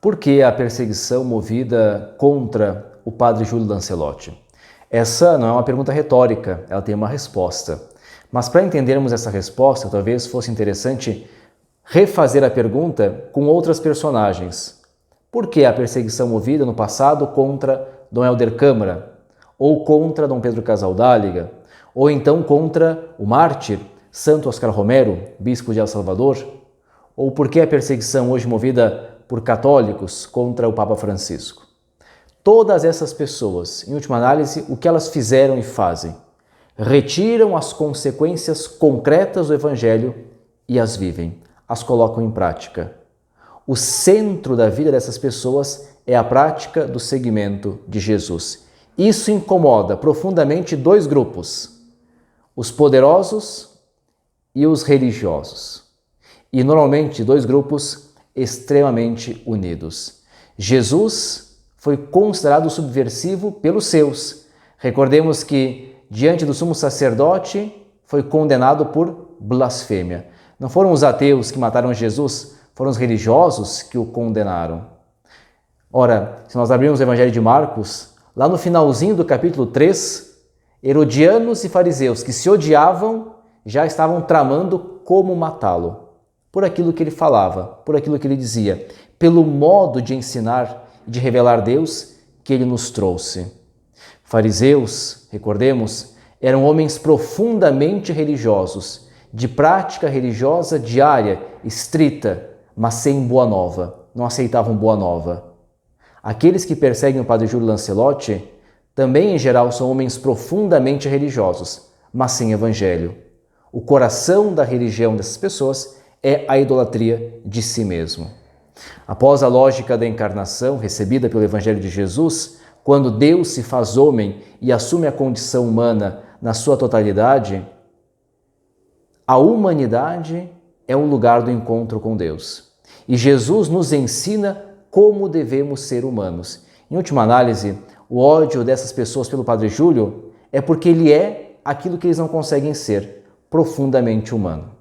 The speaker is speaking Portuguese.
Por que a perseguição movida contra o padre Júlio Lancelotti? Essa não é uma pergunta retórica, ela tem uma resposta. Mas para entendermos essa resposta, talvez fosse interessante refazer a pergunta com outras personagens. Por que a perseguição movida no passado contra Dom Helder Câmara? Ou contra Dom Pedro Casaldáliga? Ou então contra o mártir Santo Oscar Romero, bispo de El Salvador? Ou por que a perseguição hoje movida por católicos contra o Papa Francisco? Todas essas pessoas, em última análise, o que elas fizeram e fazem? Retiram as consequências concretas do Evangelho e as vivem, as colocam em prática. O centro da vida dessas pessoas é a prática do seguimento de Jesus. Isso incomoda profundamente dois grupos, os poderosos e os religiosos. E normalmente dois grupos extremamente unidos. Jesus foi considerado subversivo pelos seus. Recordemos que, diante do sumo sacerdote, foi condenado por blasfêmia. Não foram os ateus que mataram Jesus, foram os religiosos que o condenaram. Ora, se nós abrirmos o Evangelho de Marcos, lá no finalzinho do capítulo 3, herodianos e fariseus que se odiavam já estavam tramando como matá-lo. Por aquilo que ele falava, por aquilo que ele dizia, pelo modo de ensinar e de revelar Deus que ele nos trouxe. Fariseus, recordemos, eram homens profundamente religiosos, de prática religiosa diária, estrita, mas sem boa nova, não aceitavam boa nova. Aqueles que perseguem o padre Júlio Lancelotti também, em geral, são homens profundamente religiosos, mas sem evangelho. O coração da religião dessas pessoas é a idolatria de si mesmo. Após a lógica da encarnação recebida pelo Evangelho de Jesus, quando Deus se faz homem e assume a condição humana na sua totalidade, a humanidade é o lugar do encontro com Deus. E Jesus nos ensina como devemos ser humanos. Em última análise, o ódio dessas pessoas pelo Padre Júlio é porque ele é aquilo que eles não conseguem ser, profundamente humano.